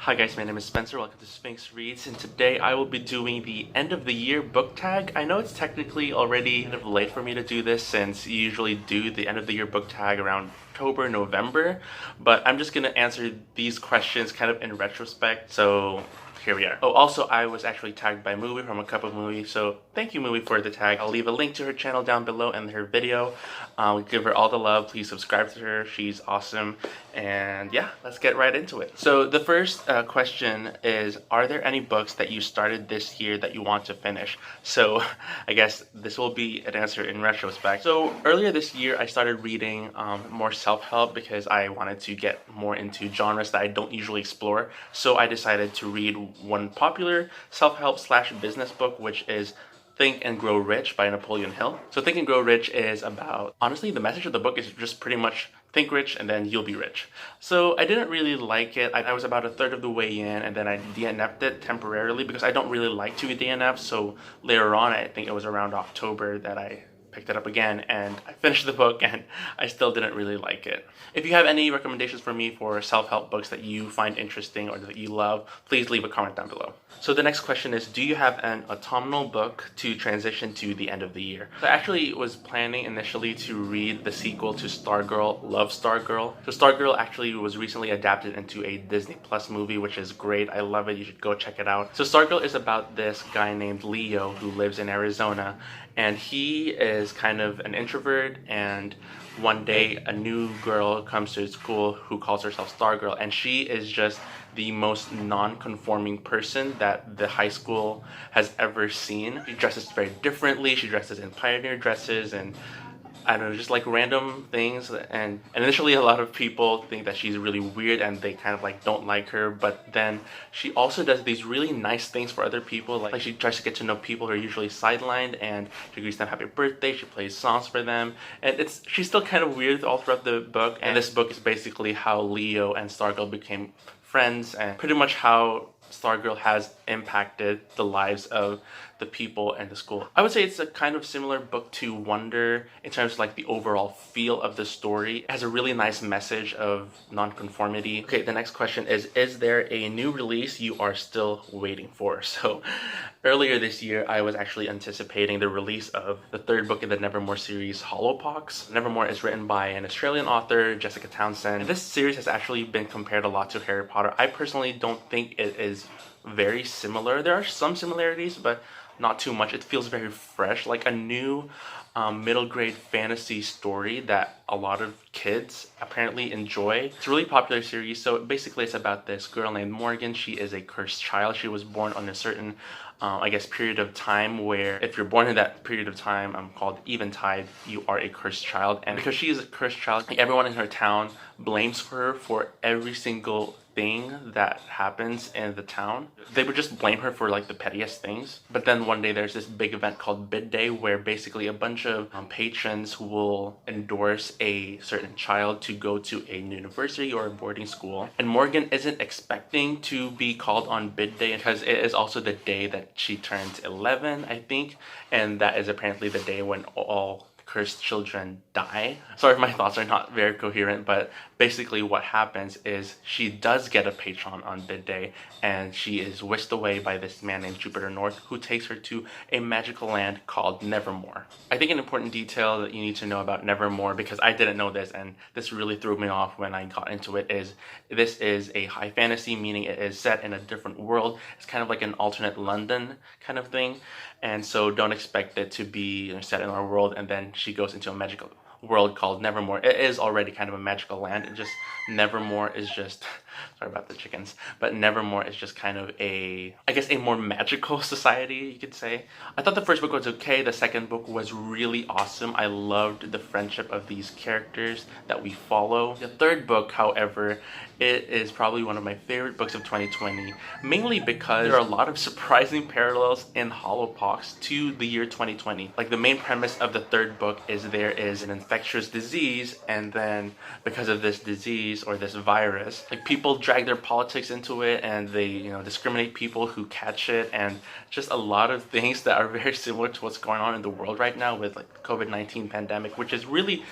Hi guys, my name is Spencer, welcome to Sphinx Reads, and today I will be doing the end of the year book tag. I know it's technically already kind of late for me to do this since you usually do the end of the year book tag around October, November, but I'm just going to answer these questions kind of in retrospect, so here we are. Oh, also, I was actually tagged by Movie from a Cup of Movie, so thank you, Movie, for the tag. I'll leave a link to her channel down below and her video. Give her all the love. Please subscribe to her. She's awesome. And yeah, let's get right into it. So the first question is, are there any books that you started this year that you want to finish? So I guess this will be an answer in retrospect. So earlier this year, I started reading more self-help because I wanted to get more into genres that I don't usually explore. So I decided to read one popular self-help / business book, which is Think and Grow Rich by Napoleon Hill. So Think and Grow Rich is about, honestly, the message of the book is just pretty much think rich and then you'll be rich. So I didn't really like it. I was about a third of the way in and then I DNF'd it temporarily because I don't really like to DNF. So later on, I think it was around October that I picked it up again and I finished the book and I still didn't really like it. If you have any recommendations for me for self-help books that you find interesting or that you love, please leave a comment down below. So the next question is, do you have an autumnal book to transition to the end of the year? So I actually was planning initially to read the sequel to Stargirl, Love Stargirl. So Stargirl actually was recently adapted into a Disney Plus movie, which is great. I love it. You should go check it out. So Stargirl is about this guy named Leo who lives in Arizona, and he is kind of an introvert, and one day a new girl comes to his school who calls herself Stargirl, and she is just the most non-conforming person that the high school has ever seen. She dresses very differently. She dresses in pioneer dresses and I don't know, just like random things, and initially a lot of people think that she's really weird and they kind of like don't like her, but then she also does these really nice things for other people, like she tries to get to know people who are usually sidelined and she greets them happy birthday, she plays songs for them, and she's still kind of weird all throughout the book. And this book is basically how Leo and Stargirl became friends and pretty much how Stargirl has impacted the lives of the people and the school. I would say it's a kind of similar book to Wonder in terms of like the overall feel of the story. It has a really nice message of nonconformity. Okay, the next question is there a new release you are still waiting for? So earlier this year, I was actually anticipating the release of the third book in the Nevermore series, Hollowpox. Nevermore is written by an Australian author, Jessica Townsend. And this series has actually been compared a lot to Harry Potter. I personally don't think it is very similar. There are some similarities, but not too much. It feels very fresh, like a new middle grade fantasy story that a lot of kids apparently enjoy. It's a really popular series. So basically it's about this girl named Morgan. She is a cursed child. She was born on a certain I guess period of time where if you're born in that period of time called Eventide, you are a cursed child. And because she is a cursed child, everyone in her town blames her for every single thing that happens in the town. They would just blame her for like the pettiest things. But then one day there's this big event called Bid Day where basically a bunch of patrons will endorse a certain child to go to a university or a boarding school. And Morgan isn't expecting to be called on Bid Day because it is also the day that she turns 11, I think. And that is apparently the day when all cursed children die. Sorry if my thoughts are not very coherent, but basically what happens is she does get a patron on Bid Day and she is whisked away by this man named Jupiter North who takes her to a magical land called Nevermore. I think an important detail that you need to know about Nevermore, because I didn't know this and this really threw me off when I got into it, is this is a high fantasy, meaning it is set in a different world. It's kind of like an alternate London kind of thing, and so don't expect it to be set in our world and then she goes into a magical world called Nevermore. It is already kind of a magical land. It just, Nevermore is just, sorry about the chickens, but Nevermore is just kind of a, I guess, a more magical society, you could say. I thought the first book was okay. The second book was really awesome. I loved the friendship of these characters that we follow. The third book, however, it is probably one of my favorite books of 2020, mainly because there are a lot of surprising parallels in Hollowpox to the year 2020. Like the main premise of the third book is there is an infectious disease, and then because of this disease or this virus, like people drag their politics into it and they, you know, discriminate people who catch it, and just a lot of things that are very similar to what's going on in the world right now with like COVID-19 pandemic, which is really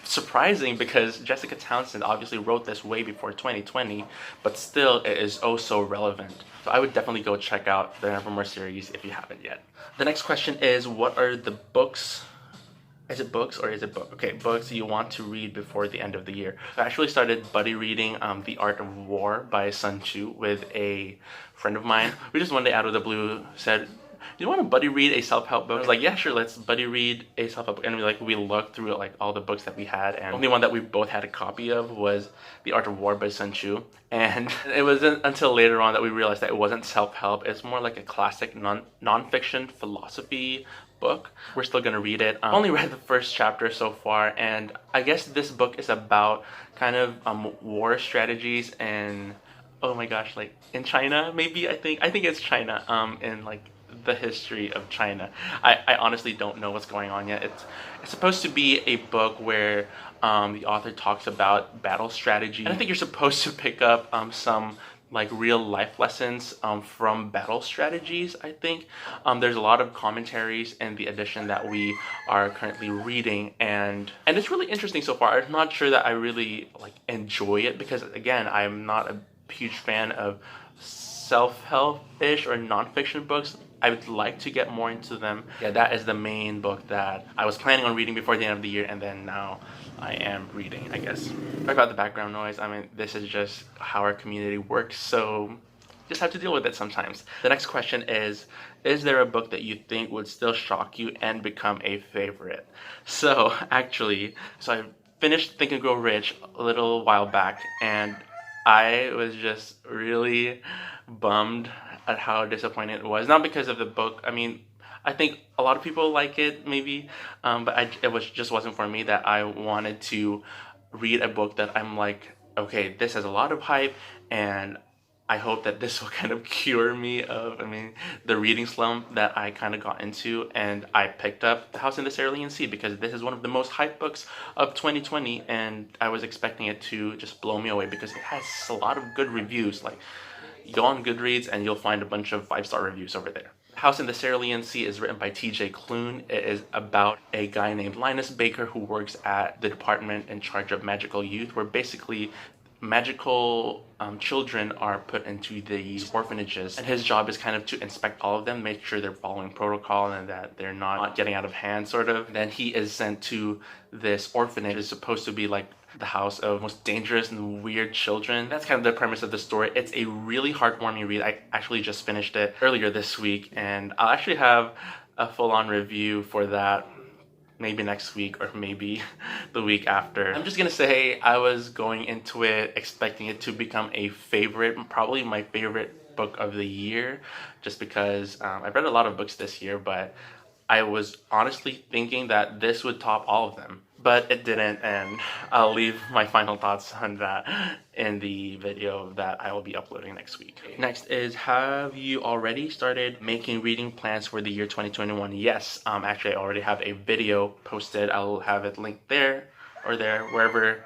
surprising because Jessica Townsend obviously wrote this way before 2020, but still it is oh so relevant. So I would definitely go check out the Nevermore series if you haven't yet. The next question is, what are the books? Is it books or is it book? Okay, books you want to read before the end of the year. I actually started buddy reading The Art of War by Sun Tzu with a friend of mine. We just one day out of the blue said, you want to buddy read a self-help book? I was like, yeah, sure, let's buddy read a self-help book. And we looked through like all the books that we had, and the only one that we both had a copy of was The Art of War by Sun Tzu. And it wasn't until later on that we realized that it wasn't self-help. It's more like a classic non-fiction philosophy book. We're still gonna read it. I've only read the first chapter so far, and I guess this book is about kind of war strategies and, oh my gosh, like in China, maybe. I think it's China, in like the history of China. I honestly don't know what's going on yet. It's supposed to be a book where the author talks about battle strategy, and I think you're supposed to pick up some like real life lessons from battle strategies. I think there's a lot of commentaries in the edition that we are currently reading, and it's really interesting so far. I'm not sure that I really like enjoy it because, again, I'm not a huge fan of self-help-ish or non-fiction books. I would like to get more into them. Yeah, that is the main book that I was planning on reading before the end of the year, and then now I am reading, I guess. Sorry about the background noise. I mean, this is just how our community works, so just have to deal with it sometimes. The next question is there a book that you think would still shock you and become a favorite? So actually, I finished Think and Grow Rich a little while back, and I was just really bummed at how disappointed it was. Not because of the book. I mean, I think a lot of people like it, maybe, but just wasn't for me. That I wanted to read a book that I'm like, okay, this has a lot of hype, and I hope that this will kind of cure me of, the reading slump that I kind of got into. And I picked up The House in the Cerulean Sea because this is one of the most hyped books of 2020, and I was expecting it to just blow me away because it has a lot of good reviews. Like, go on Goodreads and you'll find a bunch of 5-star reviews over there. House in the Cerulean Sea is written by T.J. Klune. It is about a guy named Linus Baker who works at the department in charge of magical youth, where basically magical children are put into these orphanages, and his job is kind of to inspect all of them, make sure they're following protocol and that they're not getting out of hand, sort of. Then he is sent to this orphanage. It's supposed to be like the house of most dangerous and weird children. That's kind of the premise of the story. It's a really heartwarming read. I actually just finished it earlier this week, and I'll actually have a full-on review for that maybe next week or maybe the week after. I'm just gonna say I was going into it expecting it to become a favorite, probably my favorite book of the year, just because I've read a lot of books this year, but I was honestly thinking that this would top all of them. But it didn't, and I'll leave my final thoughts on that in the video that I will be uploading next week. Next is, have you already started making reading plans for the year 2021? Yes, actually I already have a video posted. I'll have it linked there, or there, wherever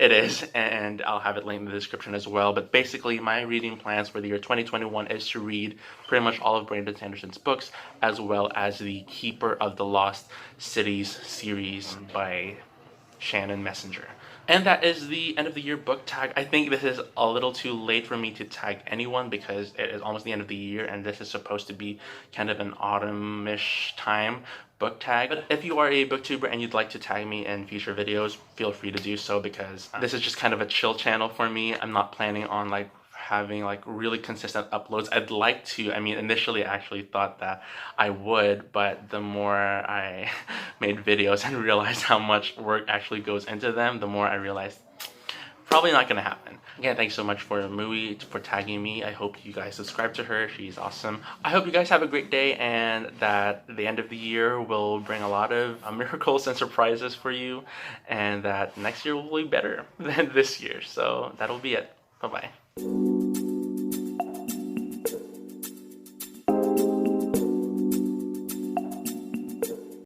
it is, and I'll have it linked in the description as well. But basically, my reading plans for the year 2021 is to read pretty much all of Brandon Sanderson's books, as well as the Keeper of the Lost Cities series by Shannon Messenger. And that is the end of the year book tag. I think this is a little too late for me to tag anyone because it is almost the end of the year, and this is supposed to be kind of an autumn-ish time book tag. But if you are a booktuber and you'd like to tag me in future videos, feel free to do so, because this is just kind of a chill channel for me. I'm not planning on like having like really consistent uploads. I'd like to, initially I actually thought that I would, but the more I made videos and realized how much work actually goes into them, the more I realized probably not gonna happen. Again, thanks so much for Mui for tagging me. I hope you guys subscribe to her. She's awesome. I hope you guys have a great day, and that the end of the year will bring a lot of miracles and surprises for you, and that next year will be better than this year. So that'll be it. Bye-bye.